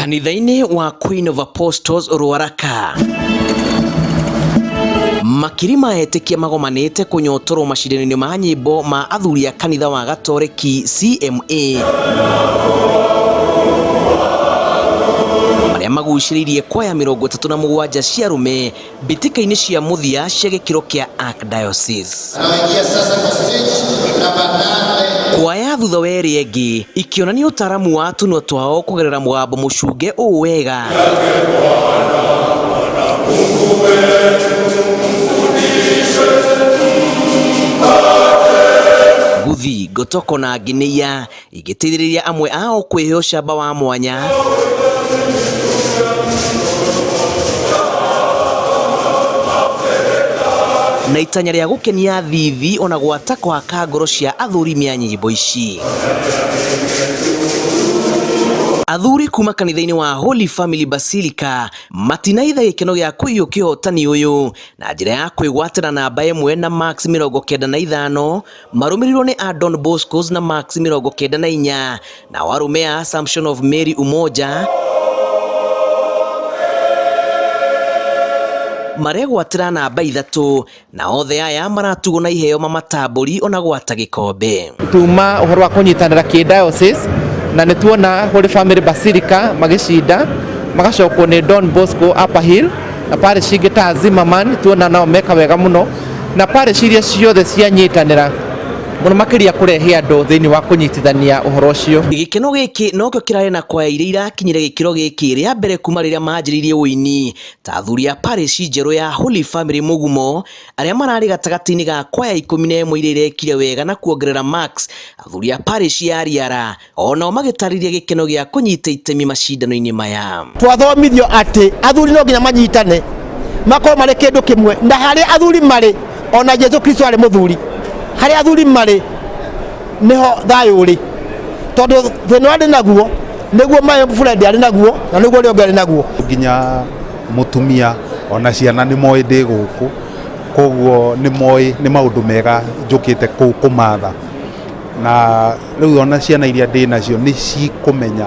Kanitha-ini wa Queen of Apostles Ruaraka makiri maetekia magomanite kunyotorwo macindano-ini ma nyimbo ma athuri a kanitha wa Gatoreki CMA maria maguciririe kwaya 37 cia rume bitika-ini cia muthia cia gikiro kia Archdiocese. Kwaya thutha wa eri engi ikionania utaramu wa tuno twao kugerera mugambo mucunge uu wega Guthi, Gotoko na Gineia igiteithĩrĩria amwe ao kwĩhe ũcamba wa mwanya na itanya rĩa gũkenia thithi ona gwata kwaka ngoro cia athuri mĩa nyĩmbo ici. Athuri kuma kanitha-ini wa Holy Family Basilica matinaitha gĩkeno gĩa kũiyũkia ũhotani ũyũ na njĩra ya kwĩgwatĩra namba 1 na Max 95 marũmĩrĩirwo nĩ a Don Boscos na Max 94 na warume a Assumption of Mary Umoja maregwatĩra namba 3 na othe aya maratugwo na iheo mamatambũri ona gwata gĩkombe. Tuma ũhoro wa kũnyitanĩra kĩ-diocese na nĩtuona Holy Family Basilica magicinda magacokwo nĩ Don Bosco Upper Hill na parish ingĩ ta Zimmerman tuona nao meka wega mũno na parish iria ciothe cianyitanĩra mũno makĩria kũrehe andũ thĩinĩ wa kũnyitithania ũhoro ũcio. Gĩkeno gĩkĩ nokĩo kĩrarĩ na kwaya iria irakinyire gĩkĩro gĩkĩ rĩa mbere kuma rĩrĩa manjĩrĩirie ũini ta athuri a parish njerũ ya Holy Family Mugumo arĩa mararĩ gatagatĩ-inĩ ga kwaya 11 iria irekire wega na kuongerera Max. Athuri a parish ya Riara onao magĩtarĩria gĩkeno gĩa kũnyita itemi macindano-inĩ maya. Twathomithio atĩ athuri no nginya manyitane makorwo marĩ kĩndũ kĩmwe na harĩa athuri marĩ ona Jesũ Kristo arĩ mũthuri harĩa athuri marĩ niho thayũ ũrĩ tondũ thĩna arĩ naguo nĩguo my friend arĩ naguo na nĩguo ũrĩa ũngĩ arĩ naguo. Nginya mũtumia ona ciana nĩ moĩ ndĩ gũkũ koguo nĩ moĩ nĩ maũndũ mega njũkĩte kũmatha na rĩu ona ciana iria ndĩ nacio nĩ cikũmenya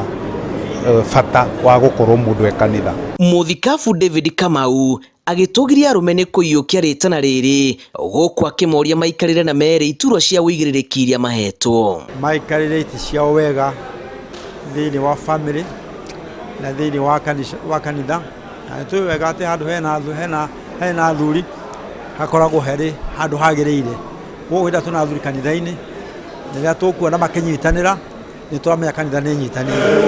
bata wa gũkorwo mũndũ e kanitha. Mũthikabu David Kamau agĩtũgiria arũme nĩ kũiyũkia rĩtana rĩrĩ gũkũ akĩmoria maikarĩre na mere iturwa cia ũigĩrĩrĩki iria mahetwo. Maikarĩre iti ciao wega thĩinĩ wa family na thĩinĩ wa kanitha na tũĩ wega atĩ handũ hena athuri hakoragwo herĩ handũ hagĩrĩire. Gũkũ hĩndĩ tũna athuri kanitha-inĩ rĩrĩa tũkuona makĩnyitanĩra nĩ tũramenya kanitha nĩ nyitanĩire.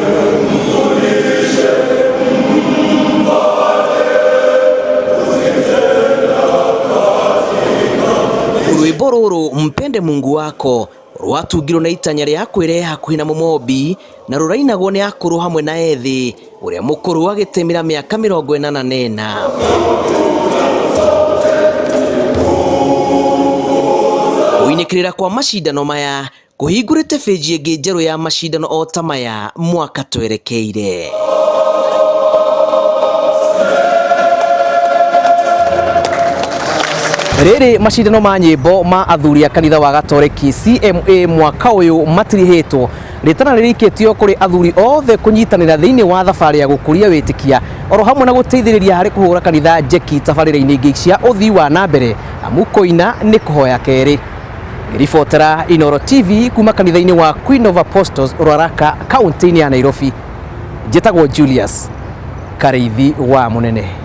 Rwĩmbo rũrũ Mpende Mungu Wako rwatungirwo na itanya rĩa kwĩrehe hakuhĩ na mũmombi na rũrainagwo nĩ akũrũ hamwe na ethĩ ũrĩa mũkũrũ agĩtemĩra mĩaka 84. Kũinĩkĩrĩra kwa macindano maya kũhingũrĩte bĩnji ĩngĩ njerũ ya macindano o ta maya mwaka twerekeire. Rĩrĩ macindano ma nyĩmbo ma athuri a kanitha wa Gatoreki CMA mwaka ũyũ matirĩhĩtwo rĩtana rĩrĩkĩtio kũrĩ athuri othe kũnyitanĩra thĩinĩ wa thabarĩ ya gũkũria wĩtĩkia oro hamwe na gũteithĩrĩria harĩ kũhũra kanitha njeki tabarĩra-inĩ ingĩ cia ũthii wa nambere amu kũina nĩ kũhoya kerĩ. Ribotera Inooro TV kuma kanitha-inĩ wa Queen of Apostles Ruaraka kaunti-inĩ ya Nairobi. Njĩtagwo Julius Karĩithi wa Mũnene.